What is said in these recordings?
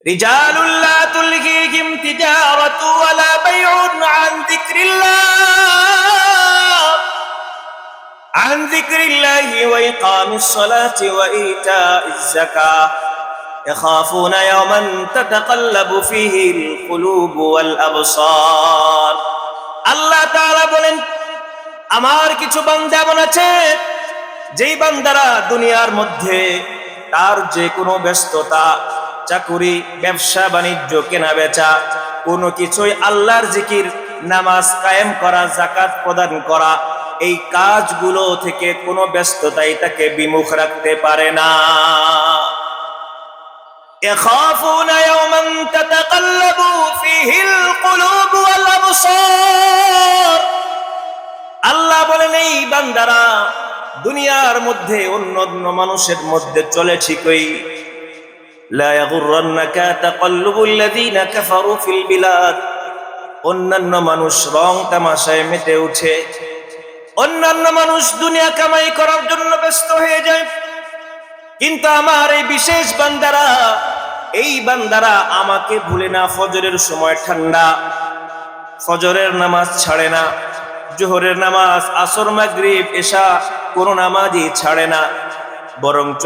রিজালুল লা তুলহিহিম তিজারাতু ওয়ালা বাইউন আন যিকরিল্লাহি ওয়া ইকামিস সালাতি ওয়া ইতাইজ যাকাহ ইয়াখাফুনা ইয়াওমান তাতাকাল্লাবু ফীহিল কুলুবু ওয়াল আবসার। আল্লাহ তাআলা বলেন, আমার কিছু বান্দা এমন আছে যেই বান্দারা দুনিয়ার মধ্যে তার যে কোনো ব্যস্ততা, চাকুরি, ব্যবসা বাণিজ্য, কেনা বেচা, কোনো কিছুই আল্লাহর জিকির, নামাজ কায়েম করা, যাকাত প্রদান করা, এই কাজগুলো থেকে কোনো ব্যস্ততাই তাকে বিমুখ রাখতে পারে না। ইয়াখাফুনা ইয়াওমান তাতাকাল্লাবু ফীহিল কুলুবু ওয়াল আবসার। আল্লাহ বলেন, এই বান্দারা দুনিয়ার মধ্যে অন্য মানুষের মধ্যে চলে ঠিকই। লা ইয়াগুররান্নাকা তাকাল্লুবুল লাযীনা কাফারু ফিল বিলাদ। অন্যান্য মানুষ রং তামাশায় মেতে উঠে, অন্যান্য মানুষ দুনিয়া কামাই করার জন্য ব্যস্ত হয়ে যায়, কিন্তু আমার এই বিশেষ বান্দারা, এই বান্দারা আমাকে ভুলে না। ফজরের সময় ঠান্ডা, ফজরের নামাজ ছাড়ে না, জোহরের নামাজ, আসর, মাগরিব, এশা কোনো নামাজই ছাড়ে না। বরঞ্চ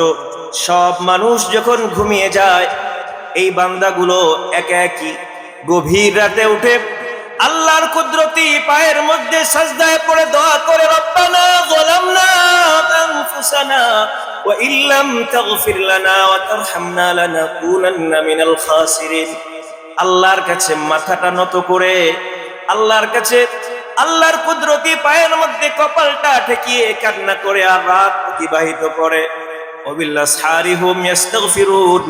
সব মানুষ যখন ঘুমিয়ে যায়, এই বান্দাগুলো একা একই গভীর রাতে উঠে আল্লাহর কুদরতি পায়ের মধ্যে সাজদায় পড়ে দোয়া করে, রব্বানা যালামনা আনফুসানা ওয়া ইল্লাম তাগফির লানা ওয়া তারহামনা লানাকুনান্না মিনাল খাসিরিন। আল্লাহর কাছে মাথাটা নত করে, আল্লাহর কাছে, আল্লাহর কুদরতি পায়ের মধ্যে কপালটা ঠেকিয়ে কান্না করে আর রাত অতিবাহিত করে। ওয়াবিল্লাহ সারিহুম ইস্তাগফিরুন।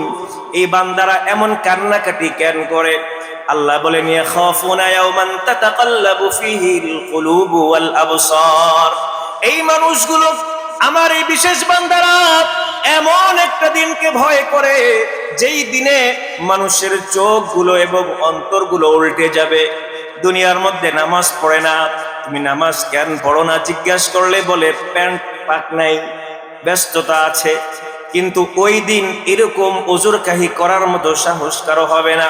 এই বান্দারা এমন কান্নাকাটি কেন করে? আল্লাহ বলেন, ইয়াখাফুনা ইয়াওমান তাতাকাল্লাবু ফীহিল কুলুবু ওয়াল আবসার। এই মানুষগুলো, আমার এই বিশেষ বান্দারা, এমন একটা দিনকে ভয় করে যেই দিনে মানুষের চোখগুলো এবং অন্তরগুলো উল্টে যাবে। দুনিয়ার মধ্যে নামাজ পড়ে না, তুমি নামাজ কেন পড়ো না জিজ্ঞাসা করলে বলে প্যান্ট পাক নাই, ব্যস্ততা আছে। কিন্তু ওই দিন এরকম ওজুর কাহি করার মতো সাহস কারো হবে না।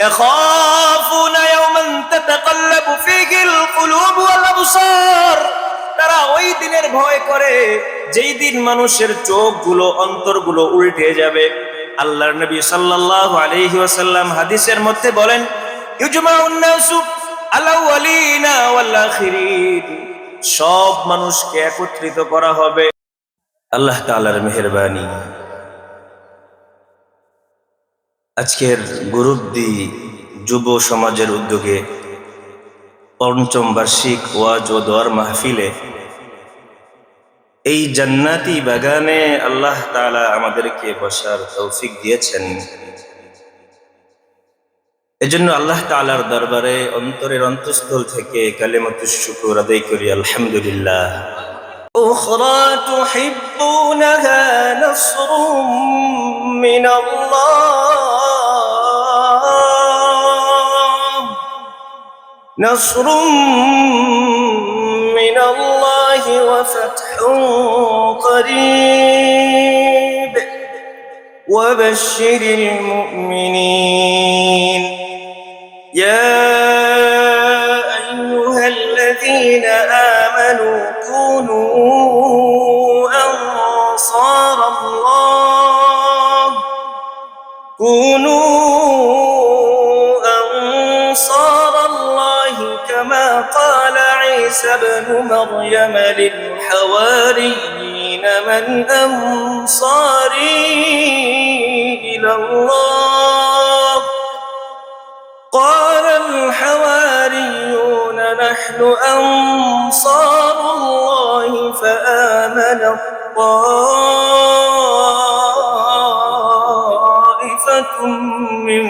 ইয়াখাফুনা ইয়াওমান তাতাকাল্লাবু ফীহিল কুলুবু ওয়াল আবসার। তারা ওই দিনের ভয় করে যেই দিন মানুষের চোখগুলো, অন্তরগুলো উল্টে যাবে। আল্লাহর নবী সাল্লাল্লাহু আলাইহি ওয়াসাল্লাম হাদিসের মধ্যে বলেন, ইউজমাউন নাসু আলা ওয়ালিনা ওয়াল আখিরিন। সব মানুষকে একত্রিত করা হবে। আল্লাহ তাআলার মেহেরবানি, আজকের গুরুদ্দি যুব সমাজের উদ্যোগে পঞ্চম বার্ষিক ওয়াজ ও দোয়ার মাহফিলে, এই জান্নাতি বাগানে আল্লাহ তাআলা আমাদেরকে বসার তৌফিক দিয়েছেন। এজন্য আল্লাহ তাআলার দরবারে অন্তরের অন্তঃস্থল থেকে কালিমাতুশ শুকর আদায় করি, আলহামদুলিল্লাহ। উখরা তুহিব্বুনাহা নাসরুম মিনাল্লাহ, নাসরুম মিনাল্লাহি ওয়া ফাতহুন করিব ওয়া বাশশিরিল মুমিনিন। يا أيها الذين آمنوا كونوا أنصار الله كما قال عيسى ابن مريم للحواريين من أنصاري إلى الله؟ قال الحواريون نحن أنصار الله فآمنت طائفة من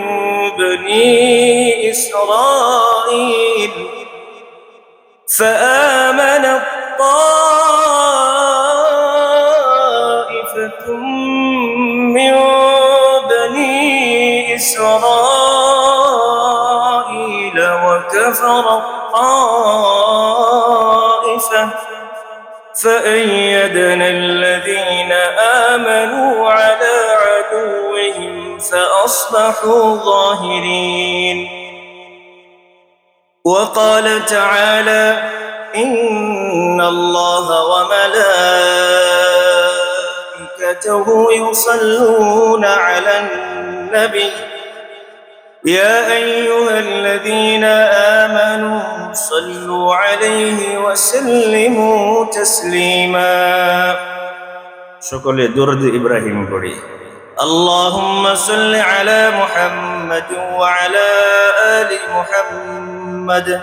بني إسرائيل من بني إسرائيل وكفر الطائفة فأيدنا الذين آمنوا على عدوهم فأصبحوا أصبحوا ظاهرين وقال تعالى إن الله وملائكته يصلون على النبي يا أيها الذين آمنوا صلوا عليه وسلموا تسليما সকলে দরুদ ইব্রাহিম পড়ি اللهم صل على محمد وعلى آل محمد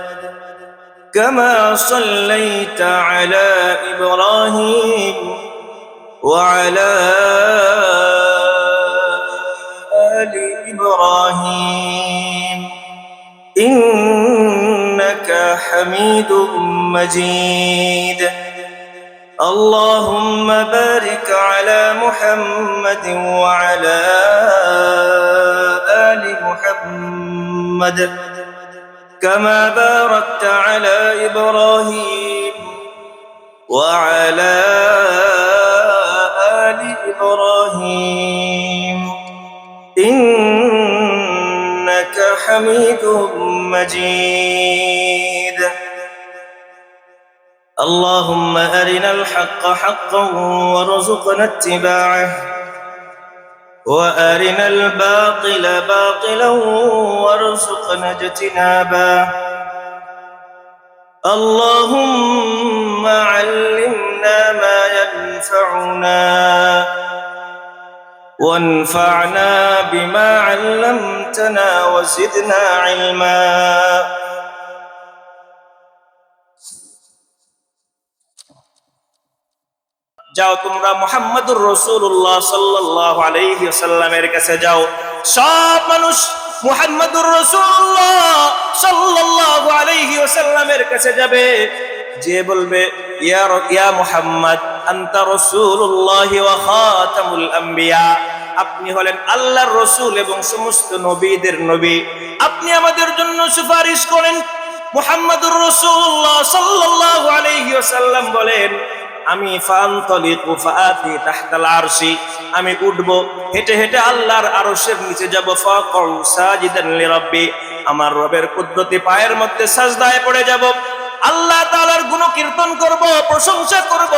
كما صليت على إبراهيم وعلى آل إبراهيم إنك حميد مجيد اللهم بارك على محمد وعلى آل محمد كما باركت على إبراهيم وعلى آل إبراهيم إنك حميد مجيد اللهم أرنا الحق حقا وارزقنا اتباعه وأرنا الباطل باطلا وارزقنا اجتنابه اللهم علمنا ما ينفعنا وانفعنا بما علمتنا وزدنا علما যাও তোমরা মুহাম্মদুর রাসূলুল্লাহ সাল্লাল্লাহু আলাইহি ওয়াসাল্লামের কাছে যাও সব মানুষ মুহাম্মদুর রাসূলুল্লাহ সাল্লাল্লাহু আলাইহি ওয়াসাল্লামের কাছে যাবে যে বলবে ইয়া মুহাম্মদ আনতা রাসূলুল্লাহ ওয়া খাতামুল আম্বিয়া আপনি হলেন আল্লাহর রাসূল এবং সমস্ত নবীদের নবী আপনি আমাদের জন্য সুপারিশ করেন মুহাম্মদুর রাসূলুল্লাহ সাল্লাল্লাহু আলাইহি ওয়াসাল্লাম বলেন আমি ফান্তলিকু ফাআতি তাহতাল আরশি আমি উঠব হেঁটে হেঁটে আল্লাহর আরশের নিচে যাব ফাকাউ সাজিদান লিরাব্বি আমার রবের কুদরতি পায়ের মধ্যে সাজদায় পড়ে যাব আল্লাহ তাআলার গুণকীর্তন করব প্রশংসা করব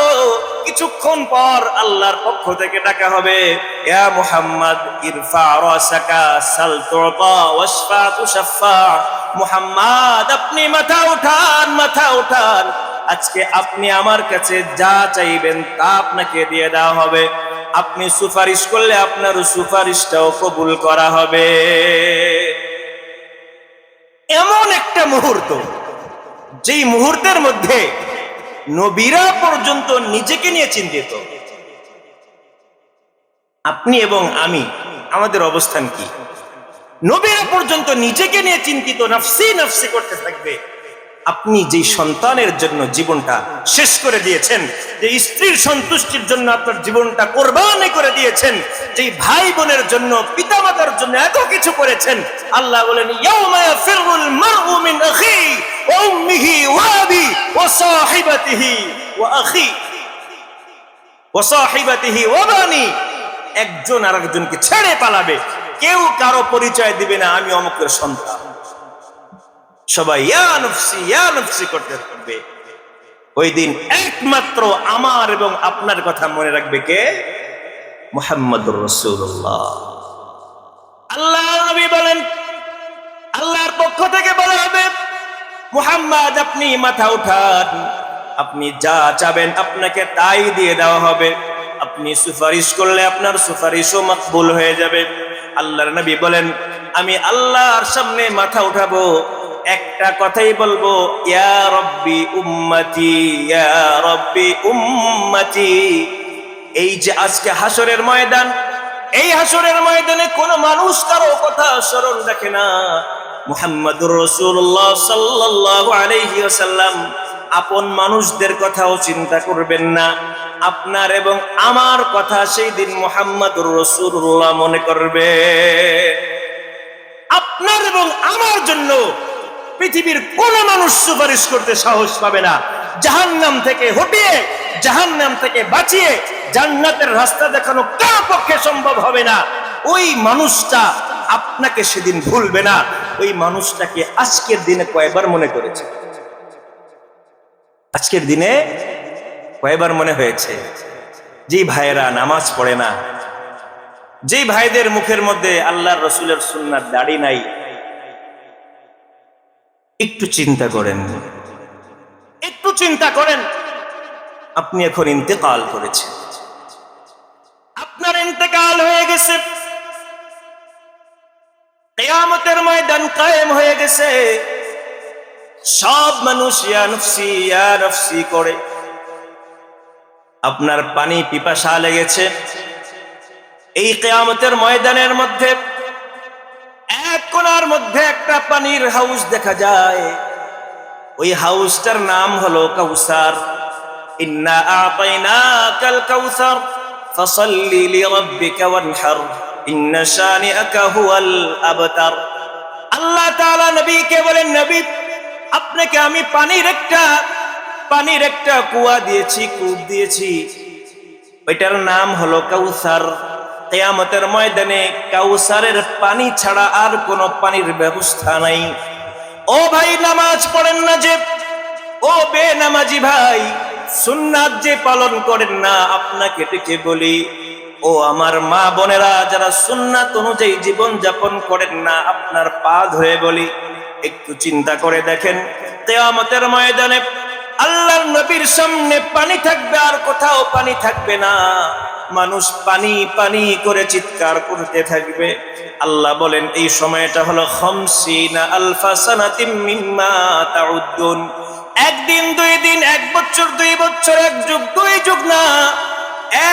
কিছুক্ষণ পর আল্লাহর পক্ষ থেকে ডাকা হবে ইয়া মুহাম্মদ ইরফা রাসাকা সাল তুতা ওয়াশফা তুশফা মুহাম্মদ আপনি মাথা উঠান আজকে আপনি আমার কাছে যা চাইবেন তা আপনাকে দিয়ে দেওয়া হবে আপনি সুপারিশ করলে আপনার সুপারিশটাও কবুল করা হবে এমন একটা মুহূর্ত যেই মুহূর্তের মধ্যে নবীরা পর্যন্ত নিজেকে নিয়ে চিন্তিত আপনি এবং আমি আমাদের অবস্থান কি নবীরা পর্যন্ত নিজেকে নিয়ে চিন্তিত নফসি নফসি করতে থাকবে আপনি যেই সন্তানের জন্য জীবনটা শেষ করে দিয়েছেন যে স্ত্রীর সন্তুষ্টির জন্য আপনার জীবনটা কোরবানি করে দিয়েছেন যেই ভাই বোনের জন্য পিতামাতার জন্য এত কিছু করেছেন আল্লাহ বলেন ইয়াউমা ইয়াফিরুল মারউ মিন আখি ওয়া উম্মিহি ওয়া আবি ওয়া সাহিবাতিহি ওয়া বানি একজন আরেকজনকে ছেড়ে পালাবে কেউ কারো পরিচয় দিবে না আমি অমুকের সন্তান সবাই ইয়া নফসি করতে থাকবে ওই দিন একমাত্র আমার এবং আপনার কথা মনে রাখবে কে মুহাম্মদুর রাসূলুল্লাহ আল্লাহর নবী বলেন আল্লাহর পক্ষ থেকে বলা হবে মুহাম্মদ আপনি মাথা উঠান আপনি যা চাবেন আপনাকে তাই দিয়ে দেওয়া হবে আপনি সুপারিশ করলে আপনার সুপারিশও মকবুল হয়ে যাবে আল্লাহর নবী বলেন আমি আল্লাহর সামনে মাথা উঠাবো একটা কথাই বলবো ইয়া রব্বি উম্মতি এই যে আজকে হাসরের ময়দান এই হাসরের ময়দানে কোন মানুষ কারো কথা স্মরণ রাখে না মুহাম্মদুর রাসূলুল্লাহ সাল্লাল্লাহু আলাইহি ওয়াসাল্লাম আপন মানুষদের কথাও চিন্তা করবেন না আপনার এবং আমার কথা সেই দিন মুহাম্মদুর রাসূলুল্লাহ মনে করবে আপনার এবং আমার জন্য পৃথিবীর কোন মানুষ সুপারিশ করতে সাহস পাবে না জাহান্নাম থেকে হটিয়ে জাহান্নাম থেকে বাঁচিয়ে জান্নাতের রাস্তা দেখানো কার পক্ষে সম্ভব হবে না ওই মানুষটা আপনাকে সেদিন ভুলবে না। ওই মানুষটাকে আজকের দিনে কয়বার মনে করেছে? আজকের দিনে কয়বার মনে হয়েছে? যেই ভাইয়েরা নামাজ পড়ে না, যেই ভাইদের মুখের মধ্যে আল্লাহর রসুলের সুন্নাত দাড়ি নাই, একটু চিন্তা করেন, একটু চিন্তা করেন। আপনি এখন ইন্তেকাল করেছেন, আপনার ইন্তেকাল হয়ে গেছে, কিয়ামতের ময়দান কায়েম হয়ে গেছে। সব মানুষ ইয়া নফসি ইয়া নফসি করে। আপনার পানি পিপাসা লেগেছে। এই কিয়ামতের ময়দানের মধ্যে এক কোণার মধ্যে একটা পানির হাউস দেখা যায়। ওই হাউসটার নাম হলো কাউসার। ইন্না আ'তাইনাকাল কাউসার ফাসাল্লি লিরাব্বিকা ওয়ানহার ইন্না শানিআকা হুয়াল আবতার। আল্লাহ তাআলা নবীকে বলেন, নবী আপনাকে আমি পানির একটা কুয়া দিয়েছি, কূপ দিয়েছি, ওইটার নাম হলো কাউসার। কিয়ামতের ময়দানে কাউসারের পানি ছাড়া আর কোনো পানির ব্যবস্থা নাই। ও ভাই, নামাজ পড়েন না যে, ও বেনামাজি ভাই, সুন্নাত যে পালন করেন না, আপনাকে ডেকে বলি, ও আমার মা বোনেরা যারা সুন্নাত অনুযায়ী জীবন যাপন করেন না, আপনার পা ধরে বলি, একটু চিন্তা করে দেখেন, কিয়ামতের ময়দানে আল্লাহর নবীর সামনে পানি থাকবে, আর কোথাও পানি থাকবে না। মানুষ পানি পানি করে চিৎকার করতে থাকবে। আল্লাহ বলেন এই সময়টা হলো 50 আলফা সানাতিম মিম্মা তাউদ্দুন। একদিন, 2 দিন, 1 বছর, 2 বছর, 1 যুগ, 2 যুগ না,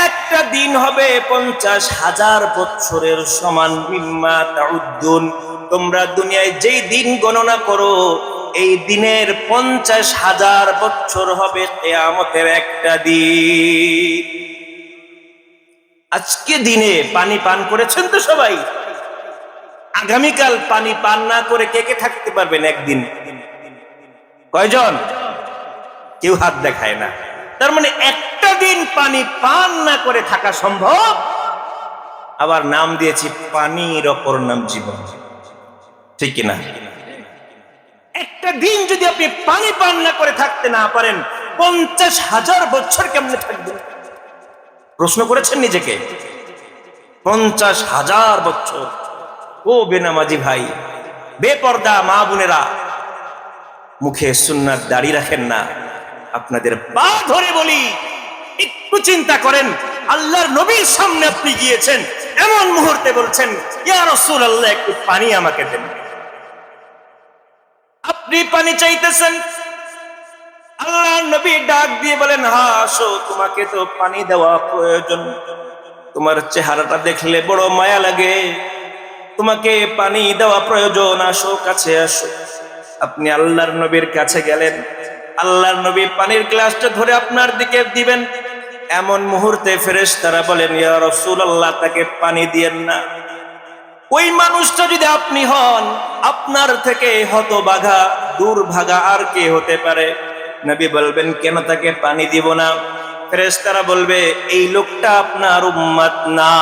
একটা দিন হবে 50,000 বছরের সমান। মিম্মা তাউদ্দুন, তোমরা দুনিয়ায় যেই দিন গণনা করো, এই দিনের 50,000 বছর হবে কিয়ামতের একটা দিন। আজকে দিনে পানি পান করেছেন তো সবাই? আগামীকাল পানি পান না করে কে কে থাকতে পারবেন একদিন? কয়জন? কেউ হাত দেখায় না। তার মানে একটা দিন পানি পান না করে থাকা সম্ভব। আবার নাম দিয়েছি পানির অপর নাম জীবন, ঠিক কিনা? একটা দিন যদি আপনি পানি পান না করে থাকতে না পারেন, 50,000 বছর কেমনে থাকবেন? প্রশ্ন করেছেন নিজেকে? 50,000 বছর। ও বেনামাজি ভাই, বেপর্দা মা বোনেরা, মুখে সুন্নাত দাড়ি রাখেন না, আপনাদের পা ধরে বলি, একটু চিন্তা করেন। আল্লাহর নবীর সামনে আপনি গিয়েছেন, এমন মুহূর্তে বলছেন, ইয়া রাসূলুল্লাহ একটু পানি আমাকে দেন। আপনি পানি চাইতেছেন, আল্লাহর নবী ডাক দিয়ে বলেন, হ্যাঁ আসো, তোমাকে তো পানি দেওয়া প্রয়োজন, তোমার চেহারাটা দেখলে বড় মায়া লাগে, তোমাকে পানি দেওয়া প্রয়োজন, আসো, কাছে আসো। আপনি আল্লাহর নবীর কাছে গেলেন, আল্লাহর নবী পানির গ্লাসটা ধরে আপনার দিকে দিবেন। এমন মুহূর্তে ফেরেশতারা বলেন, ইয়া রাসূলুল্লাহ তাকে পানি দিয়েন না। ওই মানুষটা যদি আপনি হন, আপনার থেকে হতভাগা দুর্ভাগা আর কে হতে পারে? নবী বলবেন, কেন তাকে পানি দিব না? ফেরেশতারা বলবে, এই লোকটা আপনার উম্মত না।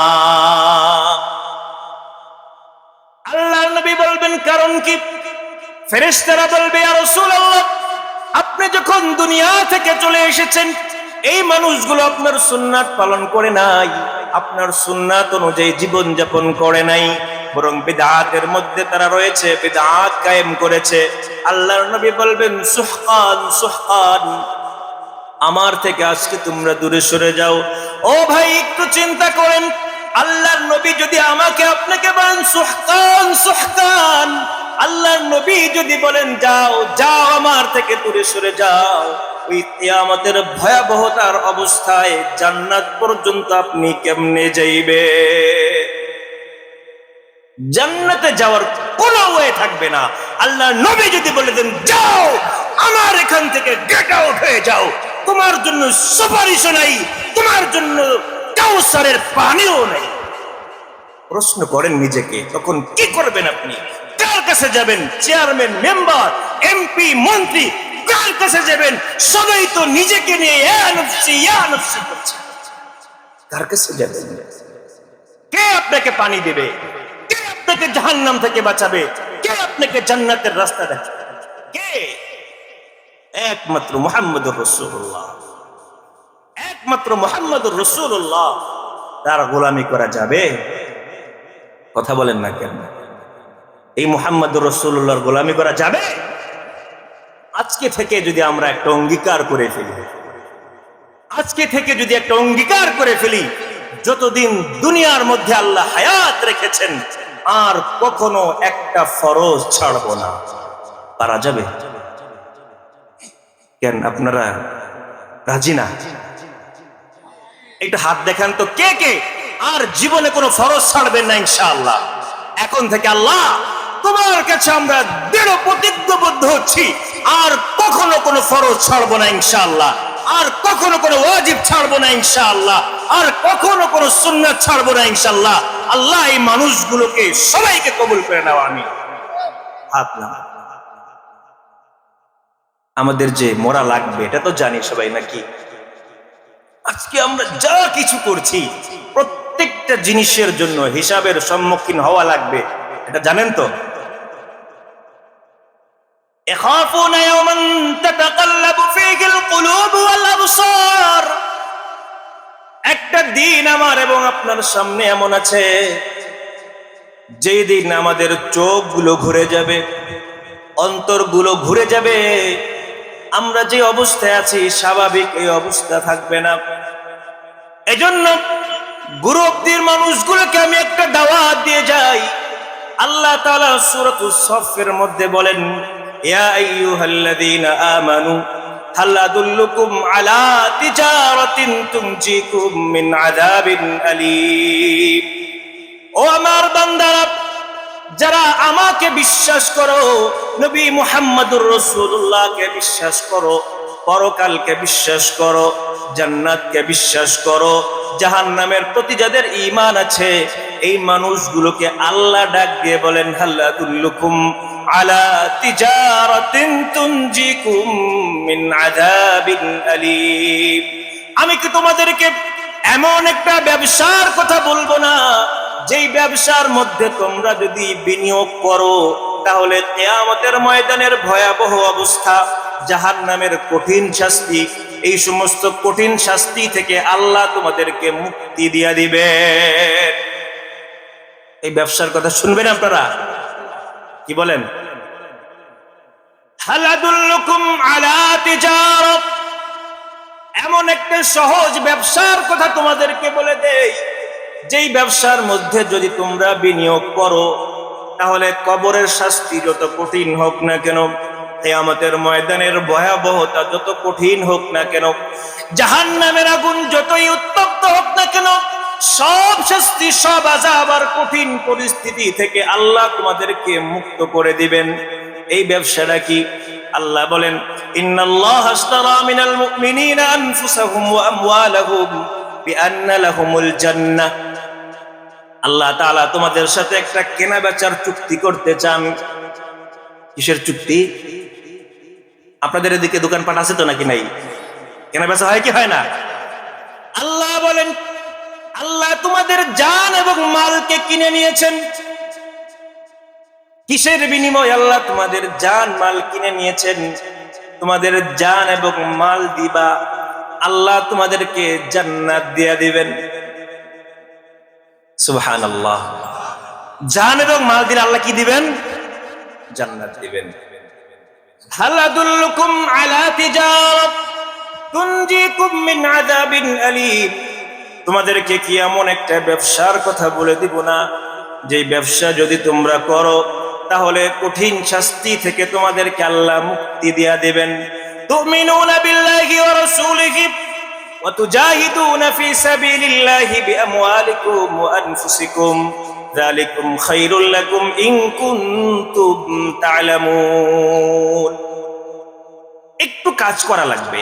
আল্লাহর নবী বলবেন, কারণ কি? ফেরেশতারা বলবে, ইয়া রাসূলুল্লাহ আপনি যখন দুনিয়া থেকে চলে এসেছেন, এই মানুষগুলো আপনার সুন্নাত পালন করে নাই, আপনার সুন্নাত অনুযায়ী জীবন যাপন করে নাই, বরং বিদআতের মধ্যে তারা রয়েছে, বিদআত কায়েম করেছে। আল্লাহর নবী বলবেন, সুহকান সুহকান, আমার থেকে আজকে তোমরা দূরে সরে যাও। ও ভাই, একটু চিন্তা করেন, আল্লাহর নবী যদি আমাকে আপনাকে বলেন সুহকান সুহকান, আল্লাহর নবী যদি বলেন যাও যাও, আমার থেকে দূরে সরে যাও, ওই কিয়ামতের ভয়াবহতার অবস্থায় জান্নাত পর্যন্ত আপনি কেমনে যাইবে? জান্নাতে যাওয়ার কোনো ওয়ে থাকবে না। আল্লাহর নবী যদি বলে দেন যাও, আমার এখান থেকে গেট আউট হয়ে যাও, তোমার জন্য সুপারিশও নাই, তোমার জন্য কাউসারের পানিও নাই। প্রশ্ন করেন নিজেকে, তখন কি করবেন আপনি? কার কাছে যাবেন? চেয়ারম্যান, মেম্বার, এমপি, মন্ত্রী, কার কাছে যাবেন? সবাই তো নিজেকে নিয়ে ইয়া নফসি করছে। কার কাছে যাবেন? কে আপনাকে পানি দেবে? কে আপনাকে জাহান্নাম থেকে বাঁচাবে? কে আপনাকে জান্নাতের রাস্তা দেখাবে? কে? একমাত্র মুহাম্মদুর রাসূলুল্লাহ। একমাত্র মুহাম্মদুর রাসূলুল্লাহ। তার গোলামি করা যাবে? কথা বলেন না কেন? এই মুহাম্মদুর রাসূলুল্লাহর গোলামি করা যাবে? আজকে থেকে যদি আমরা একটা অঙ্গীকার করে ফেলি, আজকে থেকে যদি একটা অঙ্গীকার করে ফেলি, যতদিন দুনিয়ার মধ্যে আল্লাহ হায়াত রেখেছেন আর কখনো একটা ফরজ ছাড়বো না। পারা যাবে? কেন আপনারা রাজি না? একটু হাত দেখান তো, কে কে আর জীবনে কোনো ফরজ ছাড়বেন না ইনশাআল্লাহ? এখন থেকে আল্লাহ তোমার কাছে আমরা দৃঢ় প্রতিজ্ঞাবদ্ধ হচ্ছি, আর কখনো কোনো ফরজ ছাড়বো না ইনশাআল্লাহ, আর কখনো কোনো ওয়াজিব ছাড়বো না ইনশাআল্লাহ, আর কখনো কোনো সুন্নাত ছাড়বো না ইনশাআল্লাহ। আল্লাহ এই মানুষগুলোকে সবাইকে কবুল করে নাও, আমিন। হাত না, আমাদের যে মরা লাগবে এটা তো জানি সবাই, নাকি? আজকে আমরা যা কিছু করছি প্রত্যেকটা জিনিসের জন্য হিসাবের সম্মুখীন হওয়া লাগবে, এটা জানেন তো? يخافون يوما تتقلب فيه القلوب والأبصار। একটা দিন আমার এবং আপনার সামনে এমন আছে যেই দিন আমাদের চোখগুলো ঘুরে যাবে, অন্তরগুলো ঘুরে যাবে, আমরা যে অবস্থায় আছি স্বাভাবিক এই অবস্থা থাকবে না। এজন্য গুরুত্বের মানুষগুলোকে আমি একটা দাওয়াত দিয়ে যাই। আল্লাহ তাআলা সূরাতুস সফের মধ্যে বলেন, ইয়া আইয়ুহাল্লাযীনা আমানু হাল আদুল্লুকুম আলা তিজারাতিন তুনজিকুম মিন আযাবিন আলীম। ও আমার বান্দারা, যারা আমাকে বিশ্বাস করো, নবী মুহাম্মদুর রাসূলুল্লাহকে বিশ্বাস করো, পরকালকে বিশ্বাস করো, জান্নাতকে বিশ্বাস করো, জাহান্নামের প্রতি যাদের ঈমান আছে, এই মানুষগুলোকে আল্লাহ ডাক দিয়ে বলেন, হাল আদুল্লুকুম আলা তিজারাতিন তুনজিকুম মিন আযাবিন আলীম। আমি কি তোমাদেরকে এমন একটা ব্যবসার কথা বলবো না যেই ব্যবসার মধ্যে তোমরা যদি বিনিয়োগ করো তাহলে কিয়ামতের ময়দানের ভয়াবহ অবস্থা, জাহান্নামের কঠিন শাস্তি, এই সমস্ত কঠিন শাস্তি থেকে আল্লাহ তোমাদেরকে মুক্তি দিয়ে দিবেন। এই ব্যবসার কথা শুনবেন আপনারা? কি বলেন? হাল আদুল্লুকুম আলা তিজারাত, এমন একটা সহজ ব্যবসার কথা তোমাদেরকে বলে দেই, যেই ব্যবসার মধ্যে যদি তোমরা বিনিয়োগ করো তাহলে কবরের শাস্তি যত কঠিন হোক না কেন, কিয়ামতের ময়দানের ভয়াবহতা যত কঠিন হোক না কেন, জাহান্নামের আগুন যতই উত্তপ্ত হোক না কেন, সব শাস্তি, সব আযাব আর কঠিন পরিস্থিতি থেকে আল্লাহ তোমাদেরকে মুক্ত করে দিবেন। এই ব্যবসাটা কি? আল্লাহ বলেন, ইন্নাল্লাহা আশতারা মিনাল মুমিনিনা আনফুসাহুম ওয়া আমওয়ালাহুম বিআন্না লাহুমুল জান্নাহ। আল্লাহ তাআলা তোমাদের সাথে একটা কেনা বেচার চুক্তি করতে চান। কিসের চুক্তি? আপনাদের এদিকে দোকানপাট আছে তো নাকি নাই? কেনা বেচা হয় কি হয় না? আল্লাহ বলেন, আল্লাহ তোমাদের জান এবং মালকে কিনে নিয়েছেন। কিসের বিনিময়? আল্লাহ তোমাদের জান মাল কিনে নিয়েছেন। তোমাদের জান এবং মাল দিবা, আল্লাহ তোমাদেরকে জান্নাত দিয়ে দিবেন। সুবহানাল্লাহ। জান এবং মাল দিলে আল্লাহ কি দিবেন? জান্নাত দিবেন। হাল আদুল্লুকুম আলা তিজারাত তুনজিকুম মিন আযাবিন আলীম। তোমাদেরকে কি এমন একটা ব্যবসার কথা বলে দিব না যেই ব্যবসা যদি তোমরা করো তাহলে কঠিন শাস্তি থেকে তোমাদেরকে আল্লাহ মুক্তি দিয়া দিবেন। তুমিনুনা বিল্লাহি ওয়া রাসূলিহি ওয়া তুজাহিদুনা ফি সাবিলিল্লাহি বিআমওয়ালিকুম ওয়া আনফুসিকুম যালিকুম খায়রুল লাকুম ইন কুনতুম তা'লামুন। একটু কাজ করা লাগবে।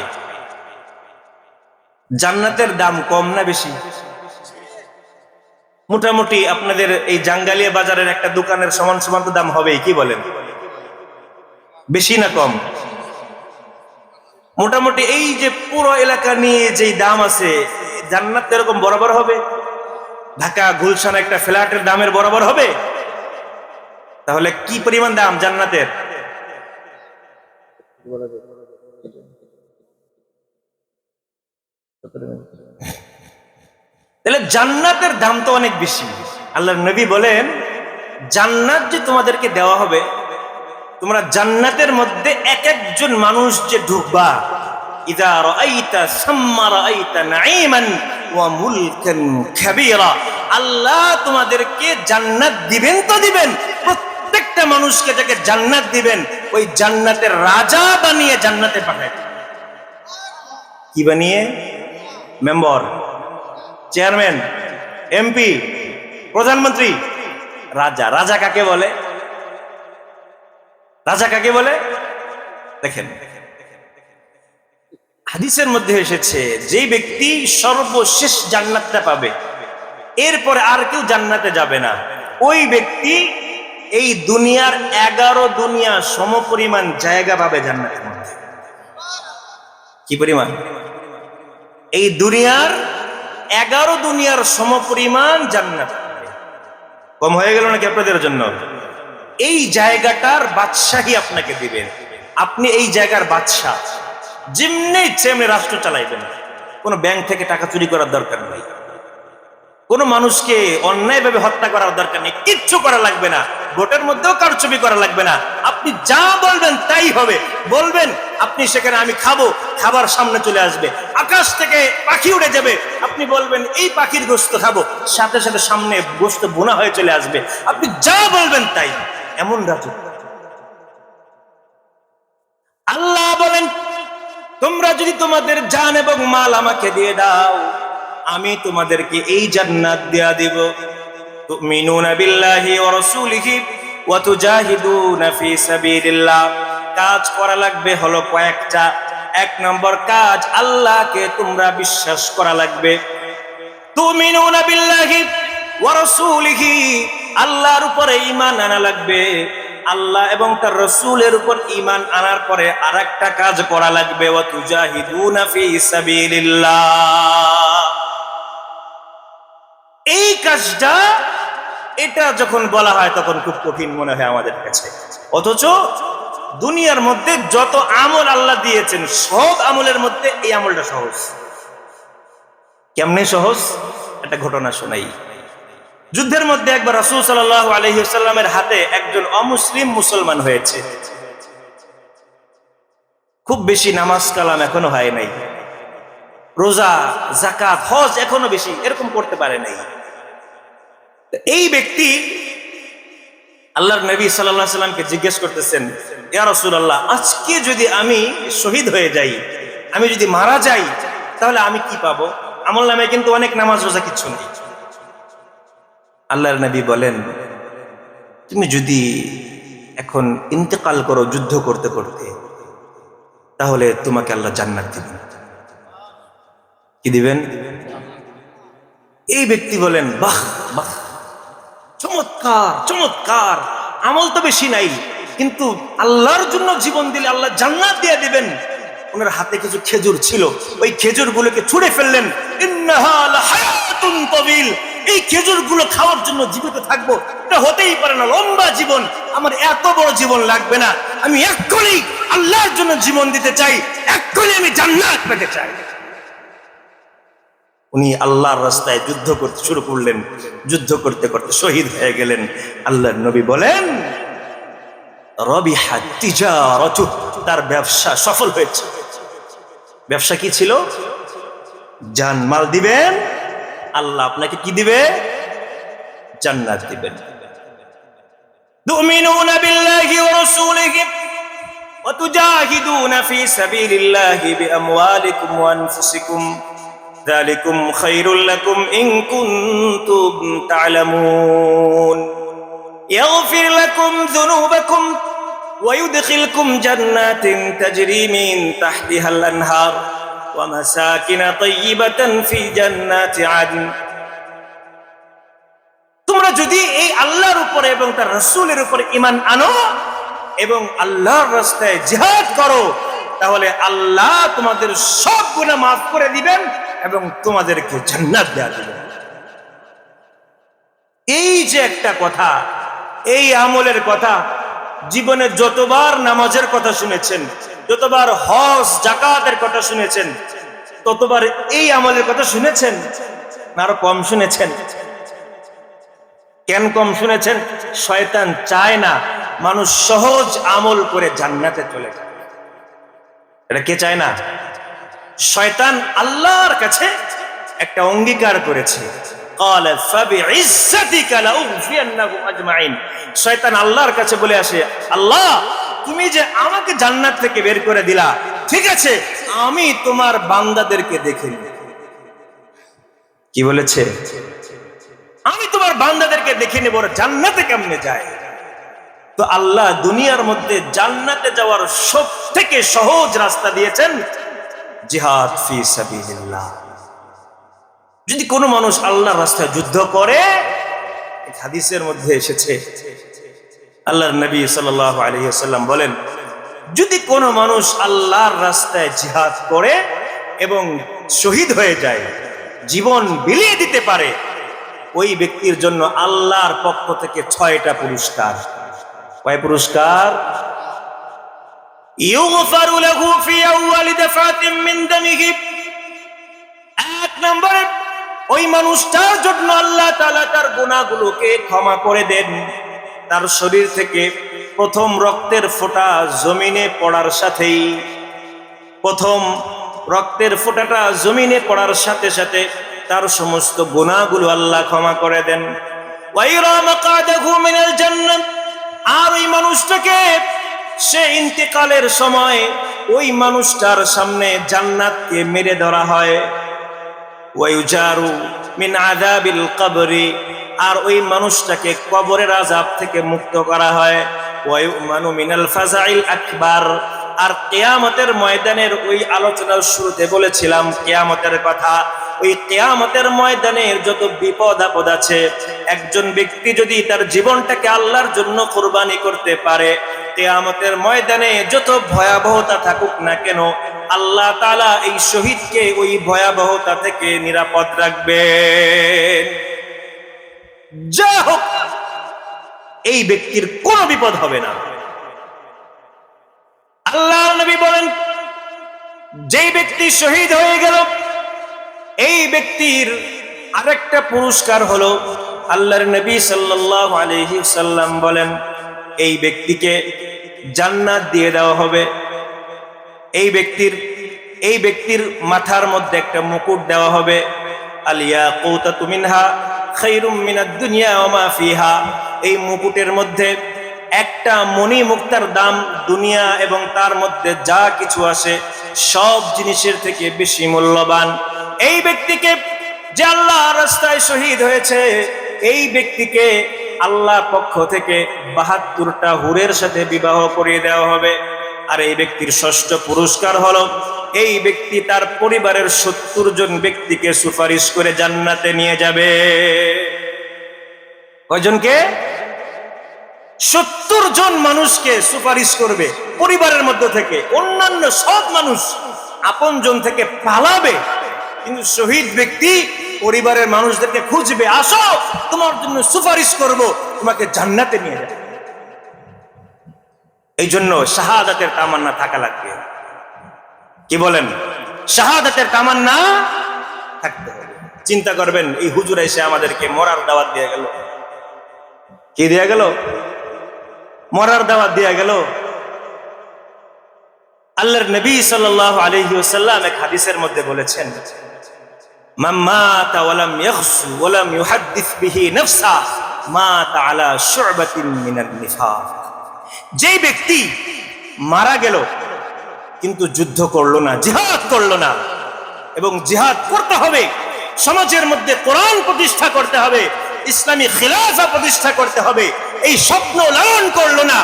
জান্নাতের দাম কম না বেশি? মোটামুটি আপনাদের এই জাঙ্গালিয়া বাজারের একটা দোকানের সমান সমান তো দাম হবেই, কি বলেন? বেশি না কম? মোটামুটি এই যে পুরো এলাকা নিয়ে যে দাম আছে, জান্নাত এরকম বরাবর হবে? ঢাকা গুলশান একটা ফ্ল্যাটের দামের বরাবর হবে? তাহলে কি পরিমাণ দাম জান্নাতের? তাহলে জান্নাতের দাম তো অনেক বেশি। আল্লাহর নবী বলেন, জান্নাত যে তোমাদেরকে দেওয়া হবে, তোমরা জান্নাতের মধ্যে এক একজন মানুষ যে ঢুকবা, ইযা রাআইতা সাম্মা রাআইতা নাঈমান ওয়া মুলকান কাবীরা, আল্লাহ তোমাদেরকে জান্নাত দিবেন তো দিবেন, প্রত্যেকটা মানুষকে যাকে জান্নাত দিবেন ওই জান্নাতের রাজা বানিয়ে জান্নাতে পাঠাবেন। কি বানিয়ে? মেম্বার, চেয়ারম্যান, এমপি, প্রধানমন্ত্রী। রাজা। রাজা কাকে বলে? রাজা কাকে বলে? দেখেন, হাদিসের মধ্যে এসেছে যে ব্যক্তি সর্বশেষ জান্নাতটা পাবে, এরপরে আর কেউ জান্নাতে যাবে না, ওই ব্যক্তি এই দুনিয়ার 11 দুনিয়া সমপরিমাণ জায়গা পাবে জান্নাতের মধ্যে। কি পরিমাণ? এই দুনিয়ার 11 দুনিয়ার সমপরিমাণ জান্নাত। কম হয়ে গেল নাকি আপনাদের জন্য? এই জায়গাটার বাদশাহী আপনাকে দিবেন, আপনি এই জায়গার বাদশাহ, যেমনি ইচ্ছে এমনি রাষ্ট্র চালাইবেন। কোনো ব্যাংক থেকে টাকা চুরি করার দরকার নেই, কোনো মানুষকে অন্যায়ভাবে হত্যা করার দরকার নেই, কিচ্ছু করা লাগবে না, ভোটের মধ্যেও কারচুপি করা লাগবে না। আপনি যা বলবেন তাই হবে। বলবেন আপনি সেখানে আমি খাবো, খাবার সামনে চলে আসবে। আকাশ থেকে পাখি উড়ে যাবে, আপনি বলবেন এই পাখির গোশত খাবো, সাথে সাথে সামনে গোশত বোনা হয়ে চলে আসবে। আপনি যা বলবেন তাই। এমন রাজত্ব। আল্লাহ বলেন, তোমরা যদি তোমাদের জান এবং মাল আমাকে দিয়ে দাও, আমি তোমাদেরকে এই জান্নাত দেয়া দিব। তুমিনুনা বিল্লাহি ওয়া রাসূলিহি ওয়া তুজাহিদুনা ফি সাবিলিল্লাহ। কাজ করা লাগবে হলো কয়েকটা। এক নম্বর কাজ, আল্লাহকে তোমরা বিশ্বাস করা লাগবে। তুমিনুনা বিল্লাহি ওয়া রাসূলিহি, আল্লাহর উপরে ঈমান আনা লাগবে। আল্লাহ এবং তার রাসূলের উপর ঈমান আনার পরে আরেকটা কাজ করা লাগবে, ওয়া তুজাহিদুনা ফি সাবিলিল্লাহ। এই কাজটা, এটা যখন বলা হয় তখন খুব কঠিন মনে হয় আমাদের কাছে, অথচ দুনিয়ার মধ্যে যত আমল আল্লাহ দিয়েছেন সব আমলের মধ্যে এই আমলটা সহজ। কেমনে সহজ? একটা ঘটনা শোনাই। যুদ্ধের মধ্যে একবার রাসূল সাল্লাল্লাহু আলাইহি ওয়াসাল্লামের হাতে একজন অমুসলিম মুসলমান হয়েছে। খুব বেশি নামাজ কালাম এখনো হয় নাই, রোজা, যাকাত, হজ এখনো বেশি এরকম করতে পারে নাই। এই ব্যক্তি আল্লাহর নবী সাল্লাল্লাহু আলাইহি সাল্লামকে জিজ্ঞেস করতেছেন, ইয়া রাসূলুল্লাহ, আজকে যদি আমি শহীদ হয়ে যাই, আমি যদি মারা যাই, তাহলে আমি কি পাবো? আমল নামে কিন্তু অনেক নামাজ রোজা কিচ্ছু নেই। আল্লাহর নবী বলেন, তুমি যদি এখন ইন্তেকাল করো যুদ্ধ করতে করতে, তাহলে তোমাকে আল্লাহ জান্নাত দিবেন। কি দিবেন? এই ব্যক্তি বলেন, বাহ বাহ, চমৎকার চমৎকার, আমল তো বেশি নাই, কিন্তু আল্লাহর জন্য জীবন দিলে আল্লাহ জান্নাত দিয়ে দিবেন। ওনার হাতে কিছু খেজুর ছিল, ওই খেজুরগুলোকে ছুঁড়ে ফেললেন। ইন্নাহা লাহায়াতুন তাবিল, এই খেজুরগুলো খাওয়ার জন্য জীবিত থাকবো, এটা হতেই পারে না, লম্বা জীবন, আমার এত বড় জীবন লাগবে না, আমি এক্ষুনি আল্লাহর জন্য জীবন দিতে চাই, এক্ষুনি আমি জান্নাত পেতে চাই। উনি আল্লাহর রাস্তায় যুদ্ধ করতে শুরু করলেন, যুদ্ধ করতে করতে শহীদ হয়ে গেলেন। আল্লাহর নবী বলেন, রবিহাত তিজারাতু, তার ব্যবসা সফল হয়েছে। ব্যবসা কি ছিল? জানমাল দিবেন, আল্লাহ আপনাকে কি দিবে? জান্নাত দিবেন। তুমিনুনা বিল্লাহি ওয়া রাসূলিহি ওয়া তুজাহিদুনা ফি সাবিলিল্লাহি বিআমওয়ালিকুম ওয়া আনফুসিকুম, যালিকুম খায়রুল লাকুম ইন কুনতুম তা'লামুন, ইয়াগফির লাকুম যুনুবাকুম ওয়া ইউদখিলকুম জান্নাতিন তাজরি মিন তাহতিহাল আনহার ওয়া মাসাকিন তাইয়্যিবাতান ফি জান্নাতি আদন। তোমরা যদি এই আল্লাহর উপরে এবং তার রাসূলের উপরে ঈমান আনো এবং আল্লাহর রাস্তায় জিহাদ করো, তাহলে আল্লাহ তোমাদের সব গুনাহ মাফ করে দিবেন এবং তোমাদেরকে জান্নাত দেয়া দিবেন। এই যে একটা কথা, এই আমলের কথা জীবনে যতবার নামাজের কথা শুনেছেন, যতবার হজ যাকাতের কথা শুনেছেন, ততবার এই আমলের কথা শুনেছেন না আরো কম শুনেছেন? কেন কম শুনেছেন? শয়তান চায় না মানুষ সহজ আমল করে জান্নাতে চলে যায়। এটা কে চায় না? শয়তান আল্লাহর কাছে একটা অঙ্গীকার করেছে, শয়তান আল্লাহর কাছে বলে আসে, আল্লাহ তুমি যে আমাকে জান্নাত থেকে বের করে দিলা, ঠিক আছে আমি তোমার বান্দাদেরকে দেখে নিই। কি বলেছে? আমি তোমার বান্দাদেরকে দেখে নেব জান্নাতে কেমনে যায়। তো আল্লাহ দুনিয়ার মধ্যে জান্নাতে যাওয়ার সব থেকে সহজ রাস্তা দিয়েছেন, জিহাদ ফি সাবিলিল্লাহ। যদি কোনো মানুষ আল্লাহর রাস্তায় যুদ্ধ করে, হাদিসের মধ্যে এসেছে, আল্লাহর নবী সাল্লাল্লাহু আলাইহি ওয়াসাল্লাম বলেন, যদি কোনো মানুষ আল্লাহর রাস্তায় জিহাদ করে এবং শহীদ হয়ে যায়, জীবন বিলিয়ে দিতে পারে, ওই ব্যক্তির জন্য আল্লাহর পক্ষ থেকে 6টা পুরস্কার। কয় পুরস্কার? ইউগফারু লাহু ফি আউয়ালি দাফাতিন মিন দামিহি, এক নম্বরে ওই মানুষটার জন্য আল্লাহ তাআলা তার গুনাহগুলোকে ক্ষমা করে দেন। তার শরীর থেকে প্রথম রক্তের ফোঁটা জমিনে পড়ার সাথেই, প্রথম রক্তের ফোঁটাটা জমিনে পড়ার সাথে সাথে তার সমস্ত গুনাহগুলো আল্লাহ ক্ষমা করে দেন। ওয়াইরা মাকাদাহু মিনাল জান্নাহ, আর ওই মানুষটাকে সে ইন্তেকালের সময় ওই মানুষটার সামনে জান্নাতকে মেরে ধরা হয়। ওয়ায়ুজারু মিন আযাবিল কবরি, আর ওই মানুষটাকে কবরের আযাব থেকে মুক্ত করা হয়। ওয়ায়ুমানু মিনাল ফাযাইল আকবার, আর কিয়ামতের ময়দানের ওই আলোচনার শুরুতে বলেছিলাম কিয়ামতের কথা, ওই কিয়ামতের ময়দানের যত বিপদ আপদ আছে, একজন ব্যক্তি যদি তার জীবনটাকে আল্লাহর জন্য কুরবানি করতে পারে, কিয়ামতের ময়দানে যত ভয়াবহতা থাকুক না কেন, আল্লাহ তাআলা এই শহীদকে ওই ভয়াবহতা থেকে নিরাপদ রাখবেন। যা হোক, এই ব্যক্তির কোনো বিপদ হবে না। আল্লাহর নবী বলেন, যেই ব্যক্তি শহীদ হয়ে গেল, এই ব্যক্তির আরেকটা পুরস্কার হলো, আল্লাহর নবী সাল্লাল্লাহু আলাইহি সাল্লাম বলেন, এই ব্যক্তিকে জান্নাত দিয়ে দেওয়া হবে। এই ব্যক্তির মাথার মধ্যে একটা মুকুট দেওয়া হবে, আল ইয়াকুতাতু মিনহা খায়রুম মিনাদ দুনিয়া ওয়া মা ফিহা। এই মুকুটের মধ্যে একটা মণি মুক্তার দাম দুনিয়া এবং তার মধ্যে যা কিছু আসে সব জিনিসের থেকে বেশি মূল্যবান। এই ব্যক্তিকে, যে আল্লাহর রাস্তায় শহীদ হয়েছে, এই ব্যক্তিকে আল্লাহর পক্ষ থেকে 72টা হুরের সাথে বিবাহ করিয়ে দেওয়া হবে। আর এই ব্যক্তির ষষ্ঠ পুরস্কার হলো, এই ব্যক্তি তার পরিবারের 70 জন ব্যক্তিকে সুপারিশ করে জান্নাতে নিয়ে যাবে। কয়জনকে? 70 জন মানুষকে সুপারিশ করবে পরিবারের মধ্য থেকে। অন্যান্য সব মানুষ আপনজন থেকে পালাবে, কিন্তু শহীদ ব্যক্তি পরিবারের মানুষদেরকে খুঁজবে, আসো তোমার জন্য সুপারিশ করব, তোমাকে জান্নাতে নিয়ে যাবে। এই জন্য শাহাদাতের তামান্না থাকা লাগবে। কি বলেন? শাহাদাতের তামান্না থাকতে হবে। চিন্তা করবেন, এই হুজুর এসে আমাদেরকে মরার দাওয়াত দিয়ে গেল। কি দিয়ে গেল? মরার দাওয়াত দিয়ে গেল। আল্লাহর নবী সাল্লাল্লাহু আলাইহি ওয়াসাল্লাম এক হাদিসের মধ্যে বলেছেন, মান মাতা ওয়া লাম ইয়াখসু ওয়া লাম ইউহাদ্দিস বিহি নাফসা মাতা আলা শু'বাতিন মিনান নিফাক। যে ব্যক্তি মারা গেল কিন্তু যুদ্ধ করলো না, জিহাদ করলো না, এবং জিহাদ করতে হবে, সমাজের মধ্যে কোরআন প্রতিষ্ঠা করতে হবে, ইসলামী খিলাফা প্রতিষ্ঠা করতে হবে, এই স্বপ্ন লালন করলো না,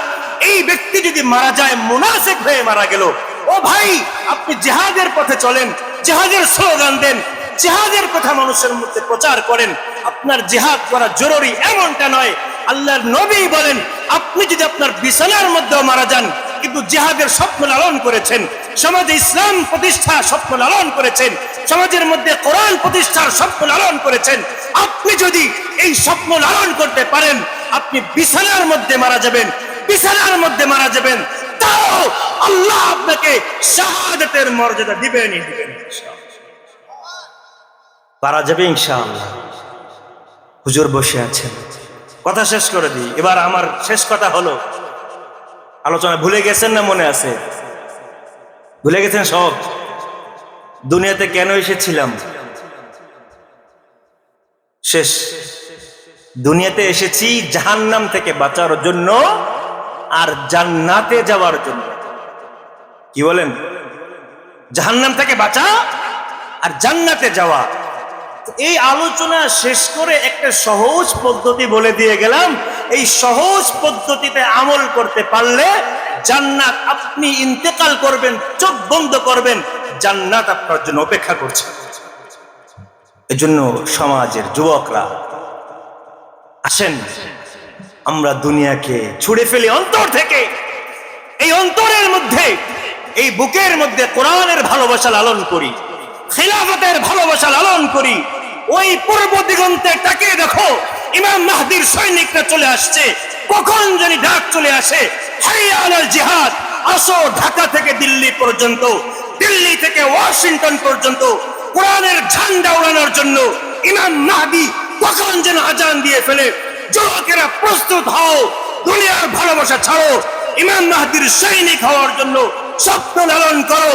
এই ব্যক্তি যদি মারা যায় মুনাফিক হয়ে মারা গেল। ও ভাই, আপনি জিহাদের পথে চলেন, জিহাদের স্লোগান দেন, জিহাদের কথা মানুষের মধ্যে প্রচার করেন। আপনার জিহাদ করা জরুরি এমনটা নয়। আল্লাহর নবী বলেন, আপনি যদি আপনার বিছানার মধ্যেও মারা যান, কিন্তু জিহাদের স্বপ্ন লালন করেছেন, সমাজে ইসলাম প্রতিষ্ঠার স্বপ্ন লালন করেছেন, সমাজের মধ্যে কোরআন প্রতিষ্ঠার স্বপ্ন লালন করেছেন। আপনি যদি এই স্বপ্ন লালন করতে পারেন, আপনি বিছানার মধ্যে মারা যাবেন, বিছানার মধ্যে মারা যাবেন, তাও আল্লাহ আপনাকে শাহাদাতের মর্যাদা দিবেনই দিবেন। পারা যাবে ইনশাআল্লাহ। হুজুর বসে আছেন, কথা শেষ করে দিই। এবার আমার শেষ কথা হলো, আলোচনা ভুলে গেছেন না মনে আছে? ভুলে গেছেন সব? দুনিয়াতে কেন এসেছিলাম? শেষ। দুনিয়াতে এসেছি জাহান্নাম থেকে বাঁচার জন্য আর জান্নাতে যাওয়ার জন্য। কি বলেন? জাহান্নাম থেকে বাঁচা আর জান্নাতে যাওয়া। এই আলোচনা শেষ করে একটা সহজ পদ্ধতি বলে দিয়ে গেলাম। এই সহজ পদ্ধতিতে আমল করতে পারলে জান্নাত, আপনি ইন্তেকাল করবেন, চোখ বন্ধ করবেন, জান্নাত আপনার জন্য অপেক্ষা করছে। এজন্য সমাজের যুবকরা আসেন, আমরা দুনিয়াকে ছুড়ে ফেলি অন্তর থেকে। এই অন্তরের মধ্যে, এই বুকের মধ্যে কোরআনের ভালোবাসা লালন করি, খিলাফতের ভালোবাসা লালন করি। ওই পূর্ব দিগন্তে তাকিয়ে দেখো, ইমাম মাহদির সৈনিকরা চলে আসছে। কখন জানি ডাক চলে আসে, হাইয়া আলাল জিহাদ। আসো, ঢাকা থেকে দিল্লি পর্যন্ত, দিল্লি থেকে ওয়াশিংটন পর্যন্ত কোরআনের ঝান্ডা উড়ানোর জন্য ইমাম মাহদি কখন যেন আজান দিয়ে ফেলে। যুবকেরা প্রস্তুত হও, দুনিয়ার ভালোবাসা ছাড়ো, ইমাম মাহদির সৈনিক হওয়ার জন্য স্বপ্ন লালন করো।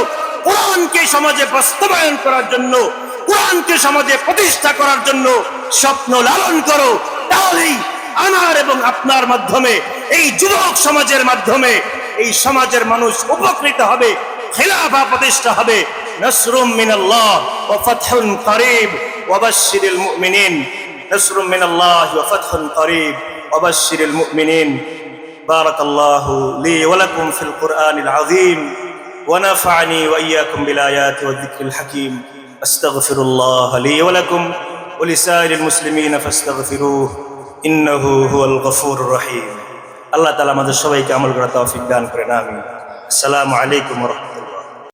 কোরআনকে সমাজে বাস্তবায়ন করার জন্য, কোরআনকে সমাজে প্রতিষ্ঠা করার জন্য স্বপ্ন লালন করো। তাহলেই আমার এবং আপনার মাধ্যমে, এই যুবক সমাজের মাধ্যমে এই সমাজের মানুষ উপকৃত হবে, খিলাফা প্রতিষ্ঠা হবে। নাসরুম মিনাল্লাহ ওয়া ফাতহুন করিব ওয়া বাশশিরিল মুমিনিন। নাসরুম মিনাল্লাহ ওয়া ফাতহুন করিব ওয়া বাশশিরিল মুমিনিন। বারাকাল্লাহু লি ওয়া লাকুম ফিল কুরআনিল আযীম ওয়া নাফা'নি ওয়া ইয়্যাকুম বিল আয়াতি ওয়ায যিকরিল হাকীম। আস্তাগফিরুল্লাহ লি ওয়া লাকুম ওয়া লিসাইরিল মুসলিমিন ফাস্তাগফিরুহু ইন্নাহু হুয়াল গফুরুর রহিম। আল্লাহ তাআলা আমাদের সবাইকে আমল করার তৌফিক দান করেন, আমিন। আসসালামু আলাইকুম ওয়া রাহমাতুল্লাহ।